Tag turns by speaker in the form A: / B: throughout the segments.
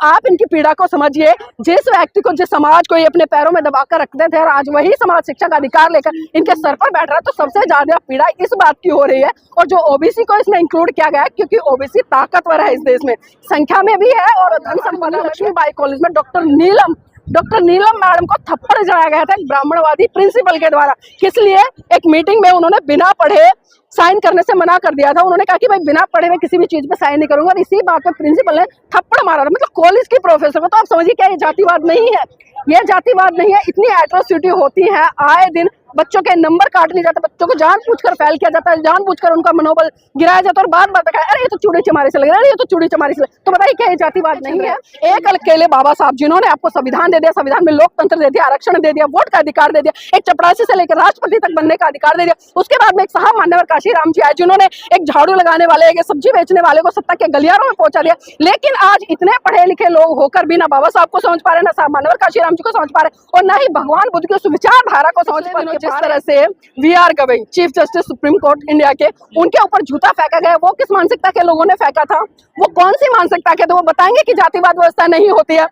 A: आप इनकी पीड़ा को समझिए। जिस व्यक्ति को, जिस समाज को ये अपने पैरों में दबाकर रखते थे और आज वही समाज शिक्षा का अधिकार लेकर इनके सर पर बैठ रहा है, तो सबसे ज्यादा पीड़ा इस बात की हो रही है। और जो ओबीसी को इसमें इंक्लूड किया गया है, क्योंकि ओबीसी ताकतवर है इस देश में, संख्या में भी है और धन संपदा। लक्ष्मीबाई कॉलेज में डॉक्टर नीलम मैडम को थप्पड़ जड़ाया गया था एक ब्राह्मणवादी प्रिंसिपल के द्वारा। किस लिए? एक मीटिंग में उन्होंने बिना पढ़े साइन करने से मना कर दिया था। उन्होंने कहा कि भाई बिना पढ़े मैं किसी भी चीज पे साइन नहीं करूंगा, और इसी बात पे प्रिंसिपल ने थप्पड़ मारा था, मतलब कॉलेज की प्रोफेसर को। तो आप समझिए क्या ये जातिवाद नहीं है? ये जातिवाद नहीं है। इतनी एट्रोसिटी होती है आए दिन, बच्चों के नंबर काट लिए जाते, बच्चों को जानबूझकर फेल किया जाता है, जानबूझकर उनका मनोबल गिराया जाता है और बात बताया अरे ये तो चूड़ी चमारी से लग रहा है, ये तो चूड़ी चमारी से। तो बताइए क्या ये जातिवाद नहीं है? एक अकेले बाबा साहब जिन्होंने आपको संविधान दे दिया, संविधान में लोकतंत्र दे दिया, आरक्षण दे दिया, वोट का अधिकार दे दिया, एक चपरासी से लेकर राष्ट्रपति तक बनने का अधिकार दे दिया। उसके बाद में एक साहब मान्यवर काशीराम जी आए जिन्होंने एक झाड़ू लगाने वाले, एक सब्जी बेचने वाले को सत्ता के गलियारों में पहुंचा दिया। लेकिन आज इतने पढ़े लिखे लोग होकर भी ना बाबा साहब को समझ पा रहे, ना साहब मान्यवर काशीराम जी को समझ पा रहे, और ना ही भगवान बुद्ध की विचारधारा को समझ पा रहे। जिस तरह से VR. Gavai, chief justice supreme court India के, उनके ऊपर जूता फेंका गया, वो किस मानसिकता के लोगों ने फेंका था? वो कौन सी मानसिकता के? तो वो बताएंगे कि जातिवाद व्यवस्था नहीं होती है।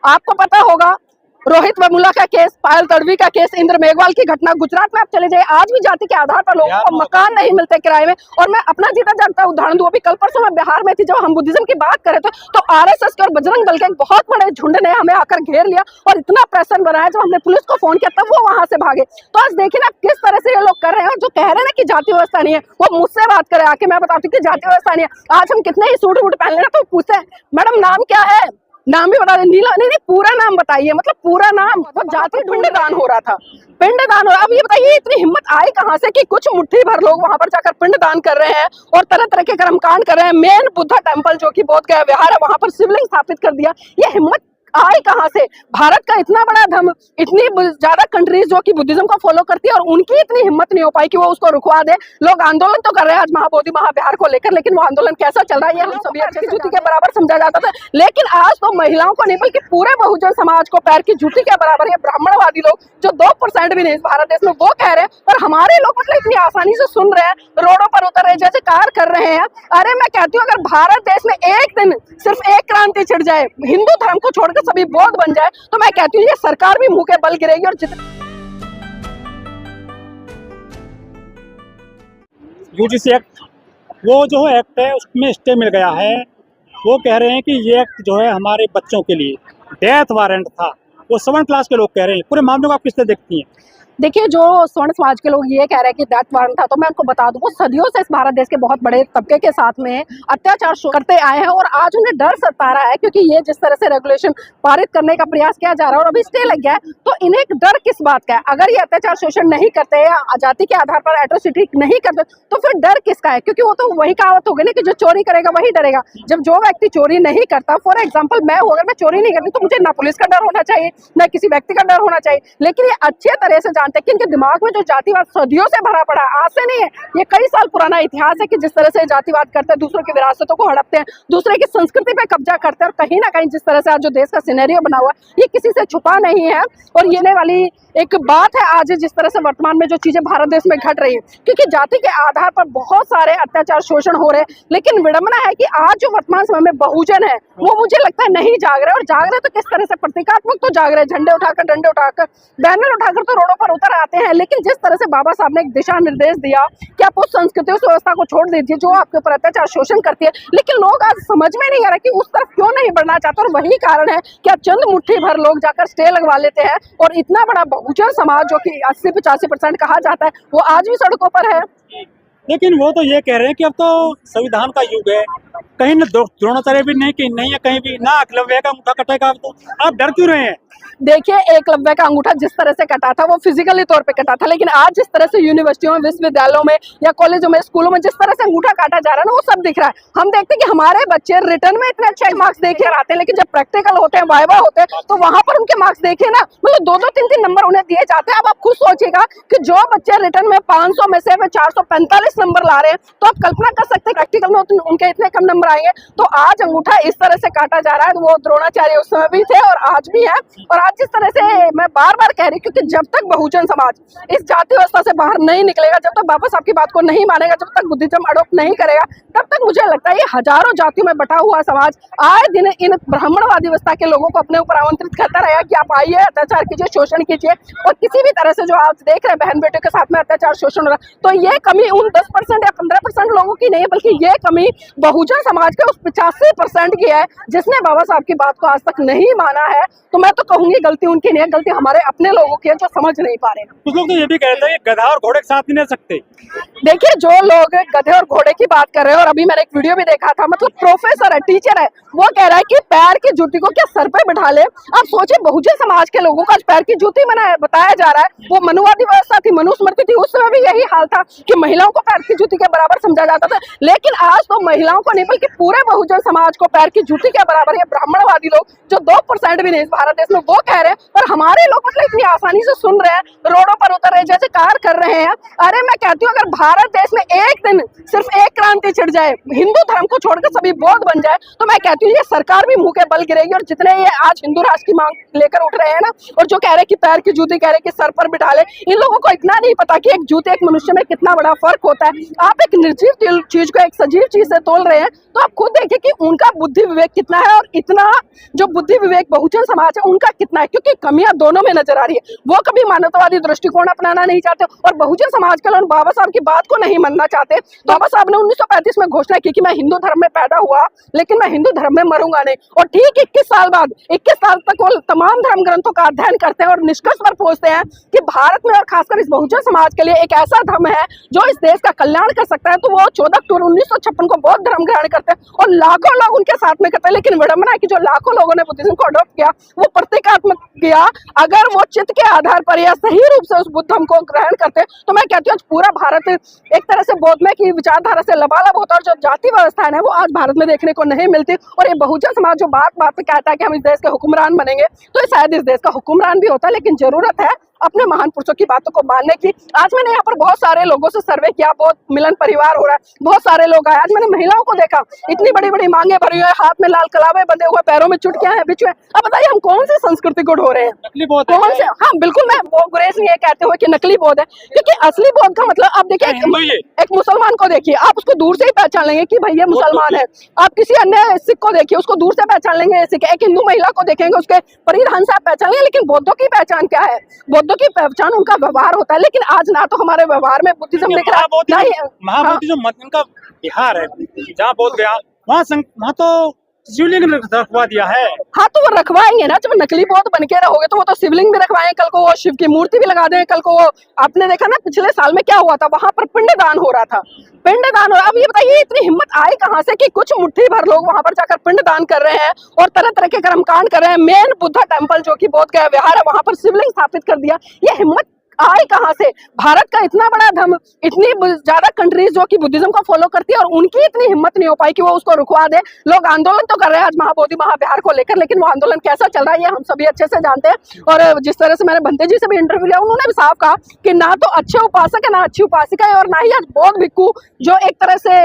A: आपको पता होगा रोहित वेमुला का केस, पायल तड़वी का केस, इंद्र मेघवाल की घटना, गुजरात में आप चले जाइए, आज भी जाति के आधार पर लोगों को मकान नहीं मिलते किराए में। और मैं अपना जीता जागता उदाहरण दूं, अभी कल परसों मैं बिहार में थी, जब हम बुद्धिज्म की बात करें तो आरएसएस के और बजरंग दल के एक बहुत बड़े झुंड ने हमें आकर घेर लिया और इतना प्रेशर बनाया, जब हमने पुलिस को फोन किया तब वो वहां से भागे। तो आज देखिए ना किस तरह से ये लोग कर रहे हैं। और जो कह रहे हैं ना कि जाति व्यवस्था नहीं है, वो मुझसे बात करे आके, मैं बताती हूँ कि जाति व्यवस्था नहीं है। आज हम कितने ही सूट वूट पहन लेना तो पूछते हैं मैडम नाम क्या है, नाम भी बता दें। नीला नहीं, पूरा नाम बताइए, मतलब पूरा नाम। मतलब जाति पिंडदान हो रहा था, पिंडदान हो रहा। अब ये बताइए इतनी हिम्मत आई कहां से कि कुछ मुट्ठी भर लोग वहां पर जाकर पिंडदान कर रहे हैं और तरह तरह के कर्मकांड कर रहे हैं। मेन बुद्धा टेम्पल जो कि बोध गया विहार है, वहां पर शिवलिंग स्थापित कर दिया। ये हिम्मत आए कहां से? भारत का इतना बड़ा धर्म, इतनी ज्यादा कंट्रीज जो कि बुद्धिज्म को फॉलो करती है, और उनकी इतनी हिम्मत नहीं हो पाई कि वो उसको रुकवा दे। लोग आंदोलन तो कर रहे हैं आज महाबोधि महाविहार को लेकर, लेकिन वो आंदोलन कैसा चल रहा है ये हम सभी अच्छी जूती के बराबर समझा जाता था। लेकिन आज तो महिलाओं को नहीं बल्कि पूरे बहुजन समाज को पैर की जूती के बराबर ये ब्राह्मणवादी लोग जो 2% भी नहीं भारत देश में, वो कह रहे हैं। और हमारे लोग मतलब इतनी आसानी से सुन रहे हैं, रोडों पर उतर रहे, जैसे कार कर रहे हैं। अरे मैं कहती हूँ अगर भारत देश में एक दिन सिर्फ एक क्रांति छिड़ जाए, हिंदू धर्म को छोड़कर सभी बौद्ध बन जाए, तो मैं कहती हूँ ये सरकार भी मुंह के बल गिरेगी। और
B: यूजीसी एक्ट, वो जो एक्ट है उसमें स्टे मिल गया है। वो कह रहे हैं कि ये एक्ट जो है हमारे बच्चों के लिए डेथ वारंट था। वो 7th क्लास के लोग कह रहे हैं। पूरे मामले को आप किस तरह देखती हैं?
A: देखिए, जो स्वर्ण समाज के लोग ये कह रहे हैं कि डेथ वारंट था, तो मैं आपको बता दूं वो सदियों से इस भारत देश के बहुत बड़े तबके के साथ में अत्याचार करते आए हैं और आज उन्हें डर सता रहा है, क्योंकि ये जिस तरह से रेगुलेशन पारित करने का प्रयास किया जा रहा है और अभी स्टे लग गया है, तो इन्हें डर किस बात का है? अगर ये अत्याचार शोषण नहीं करते या जाति के आधार पर एट्रोसिटी नहीं करते, तो फिर डर किसका है? क्योंकि वो तो वही कहावत हो गई ना कि जो चोरी करेगा वही डरेगा। जब जो व्यक्ति चोरी नहीं करता, फॉर एग्जाम्पल मैं हूं, अगर मैं चोरी नहीं करती तो मुझे ना पुलिस का डर होना चाहिए, ना किसी व्यक्ति का डर होना चाहिए। लेकिन ये अच्छे तरह से जानते हैं कि इनके दिमाग में जो जातिवाद सदियों से भरा पड़ा है, आज से नहीं है, ये कई साल पुराना इतिहास है कि जिस तरह से जातिवाद करते हैं, दूसरों की विरासतों को हड़पते हैं, दूसरे की संस्कृति पे कब्जा करते हैं, और कहीं ना कहीं जिस तरह से आज जो देश का सिनेरियो बना हुआ है ये किसी से छुपा नहीं है। और ये वाली एक बात है आज जिस तरह से वर्तमान में जो चीजें भारत देश में घट रही है, क्योंकि जाति के आधार पर बहुत सारे अत्याचार शोषण हो रहे हैं। लेकिन विडंबना है कि आज जो वर्तमान समय में बहुजन है वो मुझे लगता है नहीं जाग रहे, और जाग रहे तो किस तरह से? प्रतीकात्मक तो जाग रहे, झंडे उठाकर, डंडे उठाकर, बैनर उठाकर तो रोडों पर उतर आते हैं। लेकिन जिस तरह से बाबा साहब ने एक दिशा निर्देश दिया कि आप उस संस्कृति, उस व्यवस्था को छोड़ दीजिए जो आपके ऊपर अत्याचार शोषण करती है, लेकिन लोग आज समझ में नहीं आ रहा कि उस तरफ क्यों नहीं बढ़ना चाहते। और वही कारण है कि अब चंद मुट्ठी भर लोग जाकर स्टे लगवा लेते हैं और इतना बड़ा बहुजन समाज जो कि 80-85% कहा जाता है वो आज भी सड़कों पर है।
B: लेकिन वो तो ये कह रहे हैं कि अब तो संविधान का युग है, कहीं न द्रोणाचार्य भी नहीं कि नहीं है, कहीं भी ना एकलव्य का अंगूठा कटेगा। अब तो आप डर क्यों रहे हैं?
A: देखिए, एकलव्य का अंगूठा जिस तरह से कटा था वो फिजिकली तौर पे कटा था, लेकिन आज जिस तरह से यूनिवर्सिटियों में, विश्वविद्यालयों में या कॉलेजों में, स्कूलों में जिस तरह से अंगूठा काटा जा रहा है ना, वो सब दिख रहा है। हम देखते हैं कि हमारे बच्चे रिटर्न में इतने अच्छे मार्क्स देखे आते हैं, लेकिन जब प्रैक्टिकल होते हैं, वाइवा होते हैं, तो वहां पर उनके मार्क्स देखे ना, मतलब 2-2, 3-3 नंबर उन्हें दिए जाते हैं। अब आप खुद सोचिएगा कि जो बच्चे रिटर्न में 500 में से 445 नंबर ला रहे हैं, तो आप कल्पना कर सकते हैं प्रैक्टिकल में उनके इतने कम नंबर आएंगे। तो आज अंगूठा इस तरह से काटा जा रहा है, तो वो द्रोणाचार्य उस समय भी थे और आज भी है। और आज जिस तरह से मैं बार बार कह रही हूँ, क्योंकि जब तक बहुजन समाज इस जाति व्यवस्था से बाहर नहीं निकलेगा, जब तक बाबा साहब की बात को नहीं मानेगा, जब तक बुद्धिज्म अडॉप्ट नहीं करेगा, तब तक मुझे लगता है ये हजारों जातियों में बटा हुआ समाज आए दिन इन ब्राह्मणवादी व्यवस्था के लोगों को अपने ऊपर आमंत्रित करता रहेगा कि आप आइए, अत्याचार कीजिए, शोषण कीजिए। और किसी भी तरह से जो आप देख रहे हैं बहन बेटियों के साथ में अत्याचार शोषण हो रहा है, तो ये कमी उन 10% या 15% लोगों की नहीं है, बल्कि ये कमी बहुजन समाज के उस 85% की है जिसने बाबा साहब की बात को आज तक नहीं माना है। तो मैं तो कहूंगी गलती उनकी नहीं है, गलती हमारे अपने लोगों की है जो समझ नहीं पा रहे हैं।
B: कुछ लोग तो ये भी कहते हैं कि गधा और घोड़े के साथ नहीं रह सकते।
A: देखिए, जो लोग गधे और घोड़े की बात कर रहे हैं, और अभी मैंने एक वीडियो भी देखा था, मतलब प्रोफेसर है, टीचर है, वो कह रहा है कि पैर की जूती को क्या सर पे बिठा ले। आप सोचिए, बहुजन समाज के लोगों का आज पैर की जूती बताया जा रहा है। वो मनुवादी व्यवस्था थी, मनुस्मृति थी, उस समय भी यही हाल था कि महिलाओं को पैर की जूती के बराबर समझा जाता था। लेकिन आज तो महिलाओं को नहीं बल्कि पूरे बहुजन समाज को पैर की जूती के बराबर ये ब्राह्मणवादी लोग जो 2% भी नहीं इस भारत देश में, वो कह रहे हैं। और हमारे लोग मतलब इतनी आसानी से सुन रहे हैं, रोडों पर उतर रहे हैं, जैसे कार कर रहे हैं। अरे मैं कहती हूँ, अगर भारत देश में एक दिन सिर्फ एक क्रांति छिड़ जाए, हिंदू धर्म को छोड़कर सभी बौद्ध बन जाए, तो मैं कहती हूँ ये सरकार भी मुंह के बल गिरेगी। और जितने ये आज हिंदू राष्ट्र की मांग लेकर उठ रहे हैं ना, और जो कह रहे हैं कि पैर की जूती, कह रहे हैं कि सर पर बिठा ले, इन लोगों को इतना नहीं पता कि एक जूते एक मनुष्य में कितना बड़ा फर्क होता है। आप एक निर्जीव चीज को एक सजीव चीज से तोल रहे हैं, तो आप खुद देखिए कि उनका बुद्धि विवेक कितना है और इतना जो बुद्धि विवेक बहुजन समाज है उनका कितना है, क्योंकि कमियां दोनों में नजर आ रही है। वो कभी मानवतावादी दृष्टिकोण अपनाना नहीं चाहते और बहुजन समाज के लोग बाबा साहब की बात को नहीं मानना चाहते। बाबा साहब ने 1935 में घोषणा की कि मैं हिंदू धर्म में पैदा हुआ, लेकिन मैं हिंदू धर्म में मरूंगा नहीं। और ठीक 21 साल बाद, 21 साल तक वो तमाम धर्म ग्रंथों का अध्ययन करते हैं और निष्कर्ष पर पहुंचते हैं कि भारत में और खासकर इस बहुजन समाज के लिए एक ऐसा धर्म है जो इस देश का कल्याण कर सकता है। तो वो 14 अक्टूबर 1956 को बौद्ध धर्म ग्रहण करते हैं और लाखों लोग उनके साथ में करते हैं। लेकिन विडंबना है कि जो लाखों लोगों ने बुद्धिज्म को अडॉप्ट किया, वो प्रतीकात्मक किया। अगर वो चित्त के आधार पर या सही रूप से उस बुद्ध धर्म को ग्रहण करते, तो मैं कहती हूँ पूरा भारत एक तरह से बौद्धमय की विचारधारा से लबालब होता। और जो जाति व्यवस्था है ना, वो आज भारत में देखने को नहीं मिलती। और ये बहुजन समाज जो बात बात पे कहता है कि हम इस देश के हुक्मरान बनेंगे, तो ये शायद इस देश का हुक्मरान भी होता है, लेकिन जरूरत है अपने महान पुरुषों की बातों को मानने की। आज मैंने यहाँ पर बहुत सारे लोगों से सर्वे किया, बहुत मिलन परिवार हो रहा है, बहुत सारे लोग आए। आज मैंने महिलाओं को देखा, इतनी बड़ी बड़ी मांगे भरी हुई है, हाथ में लाल कलावे बंधे हुए, पैरों में चुटकियां हैं, बिछुए। अब बताइए हम कौन सी संस्कृति को ढो रहे हैं?
B: नकली बौद्ध
A: कौन से? हाँ बिल्कुल, मैं वो गुरेज नहीं कहते हुए कि नकली बौद्ध है, क्योंकि असली बौद्ध का मतलब आप देखिए, एक मुसलमान को देखिए, आप उसको दूर से ही पहचान लेंगे कि भाई ये मुसलमान है। आप किसी अन्य सिख को देखिए, उसको दूर से पहचान लेंगे सिख। एक हिंदू महिला को देखेंगे, उसके परिधान से आप पहचान लेंगे। लेकिन बौद्धों की पहचान क्या है? बौद्धों की पहचान उनका व्यवहार होता है। लेकिन आज ना तो हमारे व्यवहार में बुद्धिज्म दिख रहा है,
B: महाबोधिज्म का बिहार है, जहाँ बोध गया वहाँ तो शिवलिंग रखवा दिया है।
A: हाँ तो वो रखवाएंगे ना, जब नकली बौद्ध बन के रहोगे तो वो तो शिवलिंग भी रखवाएंगे, कल को वो शिव की मूर्ति भी लगा देंगे, कल को वो आपने देखा ना पिछले साल में क्या हुआ था, वहां पर पिंडदान हो रहा था, पिंडदान हो रहा। अब ये बताइए इतनी हिम्मत आई कहाँ से कि कुछ मुट्ठी भर लोग वहां पर जाकर पिंडदान कर रहे हैं और तरह तरह के कर्मकांड कर रहे हैं। मेन बुद्धा टेम्पल जो कि बौद्ध का विहार है, वहां पर शिवलिंग स्थापित कर दिया। ये हिम्मत आए कहां से? भारत का इतना बड़ा धर्म, इतनी ज्यादा कंट्रीज जो कि बुद्धिज्म को फॉलो करती है और उनकी इतनी हिम्मत नहीं हो पाई कि वो उसको रुकवा दे। लोग आंदोलन तो कर रहे हैं आज महाबोधि महाविहार को लेकर, लेकिन वो आंदोलन कैसा चल रहा है ये हम सभी अच्छे से जानते हैं। और जिस तरह से मैंने भंते जी से भी इंटरव्यू लिया, उन्होंने भी साफ कहा कि ना तो अच्छे उपासक है, ना अच्छी उपासिका है, और ना ही आज बौद्ध भिक्खु जो एक तरह से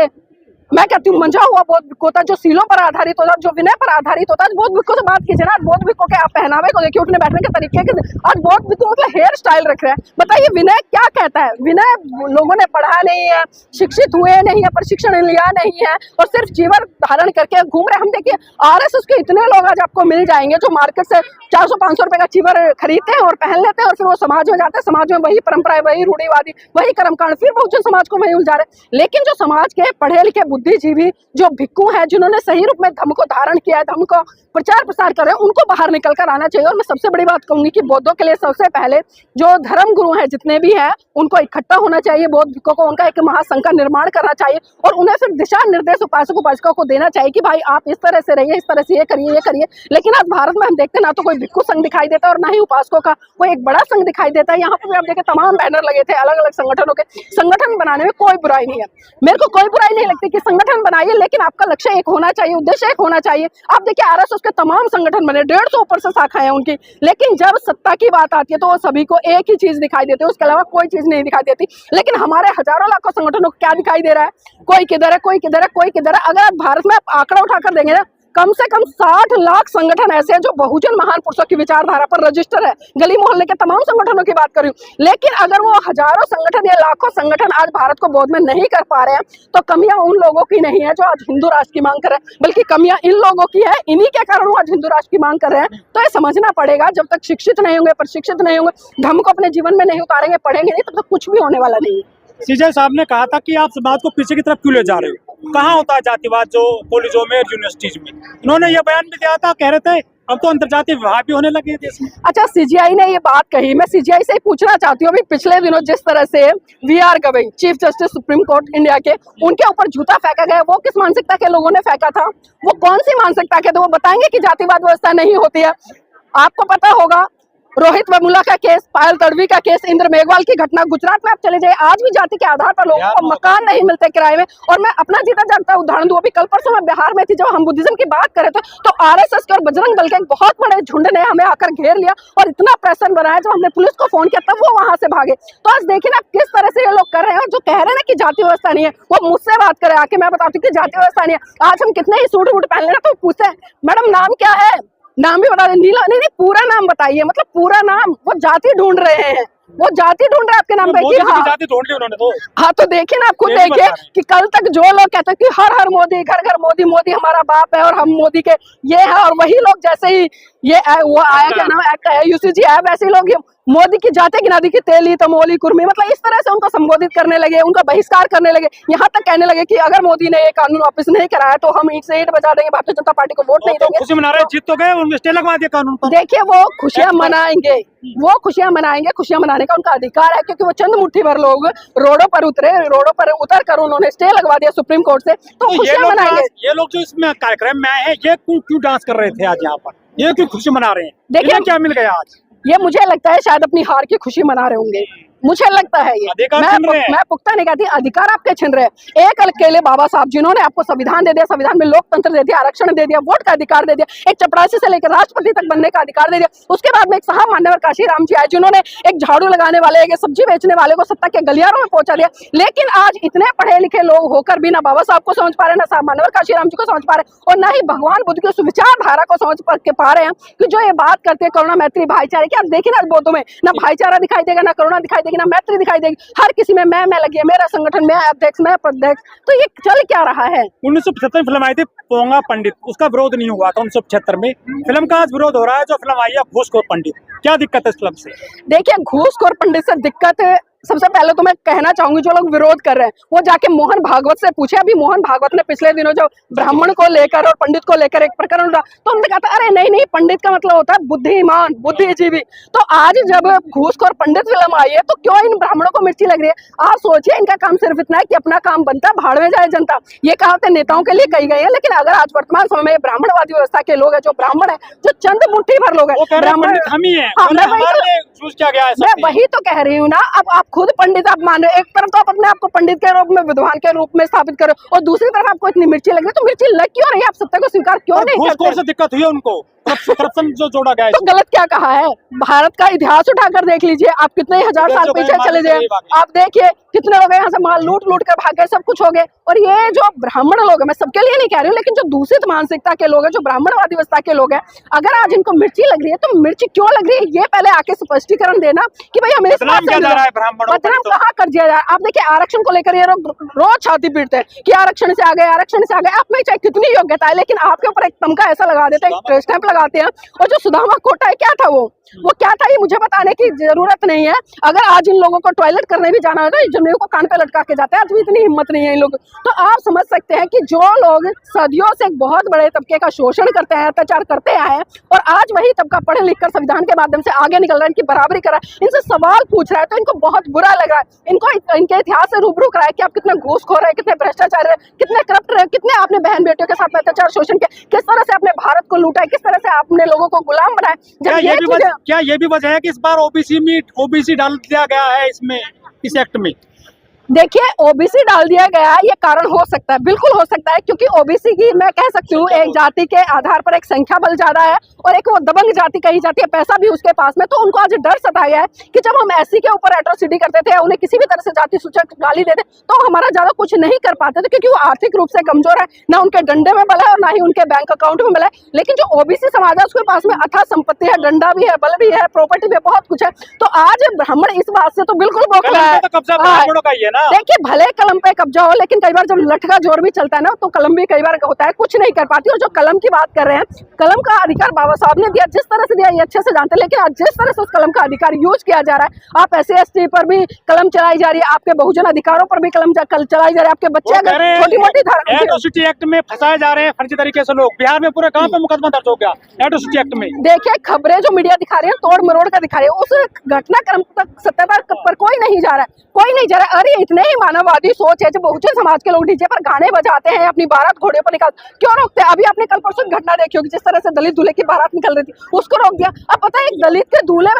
A: मैं कहती हूँ मंझा हुआ बौद्ध भिक्खु होता है, जो सीलों पर आधारित होता है, जो विनय पर आधारित होता है। बौद्ध भिक्खु से बात कीजिए ना, बौद्ध भिक्खु के आप पहनावे को देखिए, उठने बैठने के तरीके के। आज बौद्ध भिक्खु मतलब हेयर स्टाइल रख रहे हैं। बताइए विनय क्या कहता है? विनय लोगों ने पढ़ा नहीं है, शिक्षित हुए नहीं है, प्रशिक्षण लिया नहीं है और सिर्फ जीवन धारण करके घूम रहे। हम देखिए RSS के इतने लोग आज आपको मिल जाएंगे जो मार्केट से 400-500 रुपए का चीवर खरीदते हैं और पहन लेते हैं और फिर वो समाज में जाते हैं, समाज में वही परंपराएं, वही रूढ़िवादी, वही कर्मकांड, फिर बहुजन समाज को वही उलझा रहे। लेकिन जो समाज के पढ़े लिखे बुद्धिजीवी जो भिक्खु हैं, जिन्होंने सही रूप में धर्म को धारण किया है, धर्म को प्रचार प्रसार कर रहे हैं, उनको बाहर निकल कर आना चाहिए। और मैं सबसे बड़ी बात कहूंगी कि बौद्धों के लिए सबसे पहले जो धर्म गुरु हैं जितने भी हैं, उनको इकट्ठा होना चाहिए। बौद्ध भिक्खुओं को उनका एक महासंघ का निर्माण करना चाहिए और उन्हें फिर दिशा निर्देश उपासक उपासिकाओं को देना चाहिए कि भाई आप इस तरह से रहिए, इस तरह से ये करिए, ये करिए। लेकिन आज भारत में हम देखते हैं ना तो कोई भिक्खु संघ दिखाई देता है और ना ही उपासकों का कोई एक बड़ा संघ दिखाई देता है। यहाँ पर भी आप देखें तमाम बैनर लगे थे अलग अलग संगठनों के। संगठन बनाने में कोई बुराई नहीं है, मेरे को कोई बुराई नहीं लगती कि संगठन बनाइए, लेकिन आपका लक्ष्य एक होना चाहिए, उद्देश्य एक होना चाहिए। आप देखिए आरएसएस के तमाम संगठन बने, 150 ऊपर से शाखाएं हैं उनकी, लेकिन जब सत्ता की बात आती है तो वो सभी को एक ही चीज दिखाई देती है, उसके अलावा कोई चीज नहीं दिखाई देती। लेकिन हमारे हजारों लाखों संगठनों को क्या दिखाई दे रहा है? कोई किधर है, कोई किधर है, कोई किधर है। अगर आप भारत में आप आंकड़ा उठाकर देंगे ना, कम से कम 60 लाख संगठन ऐसे हैं जो बहुजन महान पुरुषों की विचारधारा पर रजिस्टर है। गली मोहल्ले के तमाम संगठनों की बात कर रही हूँ, लेकिन अगर वो हजारों संगठन या लाखों संगठन आज भारत को बोध में नहीं कर पा रहे हैं, तो कमियां उन लोगों की नहीं है जो आज हिंदू राष्ट्र की मांग कर रहे हैं, बल्कि कमियां इन लोगों की है, इन्हीं के कारण वो आज हिंदू राष्ट्र की मांग कर रहे हैं। तो ये समझना पड़ेगा, जब तक शिक्षित नहीं होंगे, प्रशिक्षित नहीं होंगे, धर्म को अपने जीवन में नहीं उतारेंगे, पढ़ेंगे नहीं, तब तक कुछ भी होने वाला नहीं है।
B: सीजे साहब ने कहा था कि आप समाज को पीछे की तरफ क्यों ले जा रहे हो, कहाँ होता है जातिवाद जो कॉलेजों में, यूनिवर्सिटीज में। उन्होंने ये बयान भी दिया था, कह रहे थे अब तो अंतर्जातीय विवाह भी होने लगे देश में।
A: अच्छा, सीजीआई ने ये बात कही, मैं सीजीआई से ही पूछना चाहती हूँ, अभी पिछले दिनों जिस तरह से VR Gavai, chief justice supreme court India के, उनके ऊपर जूता फेंका गया, वो किस मानसिकता के लोगों ने फेंका था? वो कौन सी मानसिकता के थे? वो बताएंगे कि जातिवाद व्यवस्था नहीं होती है। आपको पता होगा रोहित वेमुला का केस, पायल तड़वी का केस, इंद्र मेघवाल की घटना, गुजरात में आप चले जाइए, आज भी जाति के आधार पर लोगों को मकान नहीं मिलते किराए में। और मैं अपना जीता जागता उदाहरण दूं, अभी कल परसों मैं बिहार में थी, जब हम बुद्धिज्म की बात करे तो आरएसएस के और बजरंग दल के एक बहुत बड़े झुंड ने हमें आकर घेर लिया और इतना प्रेशर बनाया, जब हमने पुलिस को फोन किया तब वो वहां से भागे। तो आज देखिए ना किस तरह से ये लोग कर रहे हैं, और जो कह रहे हैं ना कि जाति व्यवस्था नहीं है, वो मुझसे बात करे आके, मैं बताती हूँ कि जाति व्यवस्था नहीं है। आज हम कितने ही सूट वूट पहन लेना तो पूछते हैं मैडम नाम क्या है, नाम भी बता दें, नीला नहीं नहीं पूरा नाम बताइए, मतलब पूरा नाम। वो जाति ढूंढ रहे हैं, वो जाति ढूंढ रहे हैं आपके नाम पे कि हाँ
B: जाति ढूंढ ली उन्होंने तो।
A: हाँ, तो देखिए ना, आप खुद देखिए कि कल तक जो लोग कहते हैं कि हर हर मोदी, घर घर मोदी, मोदी हमारा बाप है और हम मोदी के ये है, और वही लोग जैसे ही ये वो आया, क्या नाम एक्ट है यूसीजी है, वैसे लोग मोदी की जाते की नदी की तेली तमोली कुर्मी, मतलब इस तरह से उनको संबोधित करने लगे, उनका बहिष्कार करने लगे, यहाँ तक कहने लगे कि अगर मोदी ने ये कानून वापस नहीं कराया तो हम ईंट से ईंट बजा देंगे, भारतीय जनता पार्टी को वोट नहीं देंगे।
B: खुशी मना रहे, जीत तो गए, उन्होंने स्टे लगवा दिया कानून पर।
A: देखिए वो खुशियां मनाएंगे, वो खुशियां मनाएंगे, खुशियां मनाने का उनका अधिकार है, क्योंकि वो चंद मुट्ठी भर लोग रोडों पर उतरे, रोडों पर उतर कर उन्होंने स्टे लगवा दिया सुप्रीम कोर्ट से, तो खुशियां मनाएंगे।
B: ये लोग जो इसमें कार्यक्रम में आए हैं, ये क्यों डांस कर रहे थे आज यहाँ पर, ये क्यों खुशी मना रहे हैं?
A: देखिए
B: क्या मिल गया आज?
A: ये मुझे लगता है शायद अपनी हार की खुशी मना रहे होंगे, मुझे लगता है ये। मैं पुख्ता नहीं कहती, अधिकार आपके छिन रहे हैं। एक अकेले बाबा साहब जिन्होंने आपको संविधान दे दिया, संविधान में लोकतंत्र दे दिया, आरक्षण दे दिया, वोट का अधिकार दे दिया, एक चपरासी से लेकर राष्ट्रपति तक बनने का अधिकार दे दिया, उसके बाद में एक साहब मान्यवर काशीराम जी आए जिन्होंने एक झाड़ू लगाने वाले, एक सब्जी बेचने वाले को सत्ता के गलियारों में पहुंचा दिया। लेकिन आज इतने पढ़े लिखे लोग होकर भी ना बाबा साहब को समझ पा रहे, ना साहब मान्यवर काशीराम जी को समझ पा रहे, और ना ही भगवान बुद्ध की उस विचारधारा को समझ पा रहे हैं कि जो ये बात करते हैं करुणा मैत्री भाईचारे की। आप देखिए ना बौद्धों में ना भाईचारा दिखाई देगा, ना करुणा दिखाई देगी, ना मैत्री दिखाई देगी, हर किसी में मैं लगी है, मेरा संगठन, मैं अध्यक्ष, मैं प्रध्यक्ष। तो ये चल क्या रहा है?
B: 1975 में फिल्म आई थी पोंगा पंडित, उसका विरोध नहीं हुआ था 1975 में। फिल्म का आज विरोध हो रहा है जो फिल्म आई है घूसखोर पंडित। क्या दिक्कत है इस फिल्म से?
A: देखिए घूसखोर पंडित से दिक्कत है, सबसे पहले तो मैं कहना चाहूंगी जो लोग विरोध कर रहे हैं वो जाके मोहन भागवत से पूछे। अभी मोहन भागवत ने पिछले दिनों जो ब्राह्मण को लेकर और पंडित को लेकर एक प्रकरण उठा, तो उन्होंने कहा था अरे नहीं, पंडित का मतलब होता है बुद्धिमान, बुद्धिजीवी। तो आज जब घूसखोर पंडित फिल्म आई है तो क्यों इन ब्राह्मणों को मिर्ची लग रही है? आप सोचिए, इनका काम सिर्फ इतना है कि अपना काम बनता, भाड़ में जाए जनता। ये कहावतें नेताओं के लिए कही गई है, लेकिन अगर आज वर्तमान समय में ब्राह्मणवादी व्यवस्था के लोग हैं, जो ब्राह्मण है, जो चंद मुट्ठी भर लोग हैं, ब्राह्मण
B: हम ही है,
A: मैं वही तो कह रही हूँ ना। अब आप खुद पंडित आप मान रहे हो, एक तरफ तो आप अपने आप को पंडित के रूप में, विद्वान के रूप में स्थापित करो, और दूसरी तरफ आपको इतनी मिर्ची लग रही है, तो मिर्ची लग क्यों रही है? आप सत्य को स्वीकार क्यों नहीं करते?
B: से दिक्कत हुई है उनको, करप्शन जो जोड़ा गया है।
A: तो गलत क्या कहा है? भारत का इतिहास उठाकर देख लीजिए, आप कितने हजार साल पीछे चले जाए, आप देखिए कितने लोग यहाँ से माल लूट कर भाग गए, सब कुछ हो गए। और ये जो ब्राह्मण लोग हैं, मैं सबके लिए नहीं कह रही हूँ, लेकिन जो दूषित मानसिकता के लोग हैं, जो ब्राह्मणवादी व्यवस्था के लोग हैं, अगर आज इनको मिर्ची लग रही है तो मिर्ची क्यों लग रही है, ये पहले आके स्पष्टीकरण देना कि भाई हमें बदनाम कहाँ कर दिया जाए। आप देखिए आरक्षण को लेकर ये रोज छाती पीटते हैं कि आरक्षण से आ गए, आरक्षण से आ गए। आप में चाहे कितनी योग्यता है, लेकिन आपके ऊपर एक तमका ऐसा लगा देते हैं, एक स्टैंप लगाते हैं। और जो सुदामा कोटा है, क्या था वो क्या था, ये मुझे बताने की जरूरत नहीं है। अगर आज इन लोगों को टॉयलेट करने भी जाना होता है, जमीन को कान पे लटका के जाते हैं, आज भी इतनी हिम्मत नहीं है इन लोग। तो आप समझ सकते हैं कि जो लोग सदियों से एक बहुत बड़े तबके का शोषण करते हैं, अत्याचार करते आए हैं, और आज वही तबका पढ़ लिख कर संविधान के माध्यम से आगे निकल रहा है, इनकी बराबरी कर रहा है, इनसे सवाल पूछ रहा है, तो इनको बहुत बुरा लग रहा है। इनको इनके इतिहास से रूबरू कराया कि आप कितने घूसखोर है, कितने भ्रष्टाचार है, कितने करप्ट रहे, कितने आपने बहन बेटियों के साथ अत्याचार शोषण किया, किस तरह से आपने भारत को लूटा है, किस तरह से आपने लोगों को गुलाम बनाया।
B: क्या ये भी वजह है कि इस बार ओबीसी डाल दिया गया है इसमें, इस एक्ट में?
A: देखिए, ओबीसी डाल दिया गया है, ये कारण हो सकता है, बिल्कुल हो सकता है, क्योंकि ओबीसी की मैं कह सकती हूँ एक जाति के आधार पर एक संख्या बल ज्यादा है और एक वो दबंग जाति कही जाती है, पैसा भी उसके पास में, तो उनको आज डर सताया है कि जब हम एससी के ऊपर एट्रोसिटी करते थे, उन्हें किसी भी तरह से जाति सूचक गाली देते तो हमारा ज्यादा कुछ नहीं कर पाते थे, क्योंकि वो आर्थिक रूप से कमजोर है, ना उनके डंडे में बल है और ना ही उनके बैंक अकाउंट में बल है। लेकिन जो ओबीसी समाज है उसके पास में अथाह संपत्ति है, डंडा भी है, बल भी है, प्रॉपर्टी भी है, बहुत कुछ है। तो आज ब्राह्मण इस बात से तो बिल्कुल बौखला है।
B: तो कब्जा ब्राह्मणों का ही है ना।
A: देखिए, भले कलम पे कब्जा हो, लेकिन कई बार जब लठ का जोर भी चलता है ना, तो कलम भी कई बार होता है, कुछ नहीं कर पाती। और जो कलम की बात कर रहे हैं, कलम का अधिकार बाबा साहब ने दिया, जिस तरह से दिया ये अच्छे से जानते हैं, लेकिन आज जिस तरह से उस कलम का अधिकार यूज किया जा रहा है, आप SC/ST पर भी कलम चलाई जा रही है, आपके बहुजन अधिकारों पर भी कलम चलाई जा रही है, आपके बच्चे अगर छोटी मोटी
B: एट्रोसिटी एक्ट में फंसाए जा रहे हैं फर्जी तरीके से लोग। बिहार में पूरे कहाँ पे मुकदमा दर्ज हो गया एट्रोसिटी एक्ट में।
A: देखिए, खबरें जो मीडिया दिखा रही है तोड़ मरोड़ का दिखा रही है, उस घटनाक्रम तक सत्यता पर कोई नहीं जा रहा है, कोई नहीं जा रहा है। अरे इतने ही मानववादी सोच है, जब बहुजन समाज के लोग डीजे पर गाने बजाते हैं, अपनी बारात घोड़े पर निकाल, क्यों रोकते हैं? अभी आपने कल परसों घटना देखी होगी, जिस तरह से दलित दूल्हे की बारात निकल रही थी, उसको रोक दिया। अब पता है, एक दलित के दूल्हे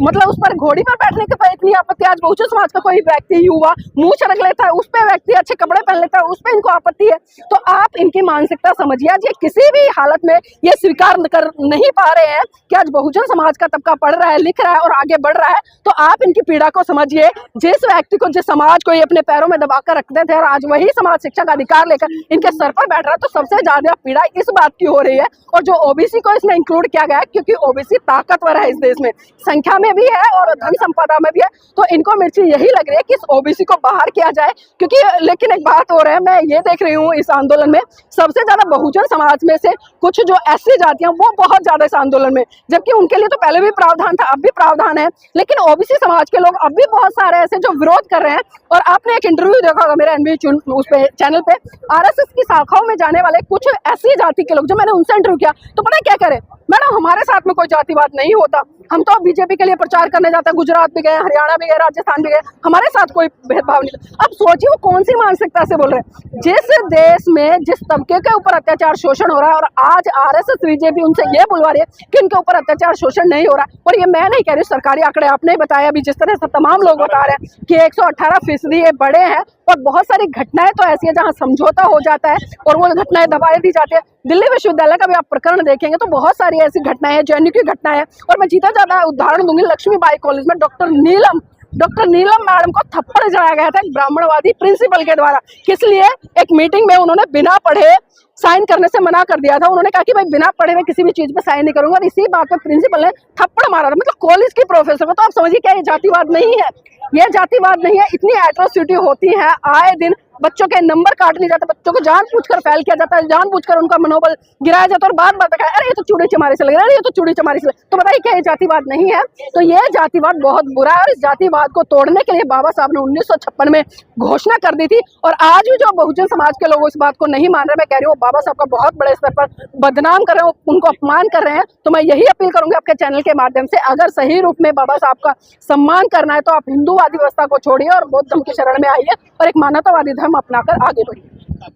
A: मतलब उस पर घोड़ी पर बैठने के पर इतनी आपत्ति, आज बहुजन समाज का कोई व्यक्ति युवा मुंह रख लेता है, उस पे व्यक्ति अच्छे कपड़े पहन लेता है, उस पे इनको आपत्ति है। तो आप इनकी मानसिकता समझिए, आज ये किसी भी हालत में ये स्वीकार कर नहीं पा रहे हैं कि आज बहुजन समाज का तबका पढ़ रहा है, लिख रहा है और आगे बढ़ रहा है। तो आप इनकी पीड़ा को समझिए। जिस व्यक्ति को, जिस समाज को ये अपने पैरों में दबाकर रखते थे और आज वही समाज शिक्षा का अधिकार लेकर इनके सर पर बैठ रहा है, तो सबसे ज्यादा पीड़ा इस बात की हो रही है। और जो ओबीसी को इसमें इंक्लूड किया गया है, क्योंकि ओबीसी ताकतवर है इस देश में, संख्या में भी है और धन संपदा में भी है, तो इनको मिर्ची यही लग रही है कि इस ओबीसी को बाहर किया जाए। क्योंकि लेकिन एक बात हो रहा है, मैं ये देख रही हूँ इस आंदोलन में सबसे ज्यादा बहुजन समाज में से कुछ जो ऐसी जातियां वो बहुत ज्यादा इस आंदोलन में, जबकि उनके लिए तो पहले भी प्रावधान था, अब भी प्रावधान है, लेकिन ओबीसी समाज के लोग अब भी बहुत सारे ऐसे जो विरोध कर रहे हैं। और आपने एक इंटरव्यू देखा होगा मेरे NV उस पे चैनल पे, RSS की शाखाओं में जाने वाले कुछ ऐसी जाति के लोग, जो मैंने उनसे इंटरव्यू किया, तो पता है क्या करे, मैडम हमारे साथ में कोई जातिवाद नहीं होता, हम तो बीजेपी के लिए प्रचार करने जाते हैं, गुजरात भी गए, हरियाणा भी गए, राजस्थान भी गए, हमारे साथ कोई भेदभाव नहीं। अब सोचिए वो कौन सी मानसिकता से बोल रहे हैं। जिस देश में जिस तबके के ऊपर अत्याचार शोषण हो रहा है, और आज RSS बीजेपी उनसे ये बुलवा रही है कि उनके ऊपर अत्याचार शोषण नहीं हो रहा है। और ये मैं नहीं कह रही, सरकारी आंकड़े आपने बताया अभी, जिस तरह से तमाम लोग बता रहे हैं कि 118% ये बड़े हैं। और बहुत सारी घटनाएं तो ऐसी है जहां समझौता हो जाता है और वो घटनाएं दबा दी जाती है। दिल्ली विश्वविद्यालय का भी आप प्रकरण देखेंगे तो बहुत सारी ऐसी घटनाएं हैं, JNU की घटना है। और मैं जीता जाता उदाहरण दूंगी, लक्ष्मीबाई कॉलेज में डॉक्टर नीलम मैडम को थप्पड़ जड़ाया गया था एक ब्राह्मणवादी प्रिंसिपल के द्वारा। किस लिए? एक मीटिंग में उन्होंने बिना पढ़े साइन करने से मना कर दिया था। उन्होंने कहा कि भाई बिना पढ़े मैं किसी भी चीज पे साइन नहीं करूंगा, और इसी बात पे प्रिंसिपल ने थप्पड़ मारा था, मतलब कॉलेज की प्रोफेसर को। तो आप समझिए क्या ये जातिवाद नहीं है? ये जातिवाद नहीं है। इतनी एट्रोसिटी होती है आए दिन, बच्चों के नंबर काट लिए जाते हैं, बच्चों को जानबूझकर फेल किया जाता है, जानबूझकर उनका मनोबल गिराया जाता है, और बात बताया अरे ये तो चूड़ी चमारी से लग रहा है, ये तो चूड़ी चमारी से लग। तो बताइए क्या ये जातिवाद नहीं है? तो ये जातिवाद बहुत बुरा है, और इस जातिवाद को तोड़ने के लिए बाबा साहब ने 1956 में घोषणा कर दी थी। और आज भी जो बहुजन समाज के लोग इस बात को नहीं मान रहे, मैं कह रही हूँ बाबा साहब का बहुत बड़े स्तर पर बदनाम कर रहे हैं, उनको अपमान कर रहे हैं। तो मैं यही अपील करूंगी आपके चैनल के माध्यम से, अगर सही रूप में बाबा साहब का सम्मान करना है तो आप हिंदूवादी व्यवस्था को छोड़िए और बौद्ध धर्म की शरण में आइए और एक मानवतावादी धर्म अपनाकर आगे बढ़िए।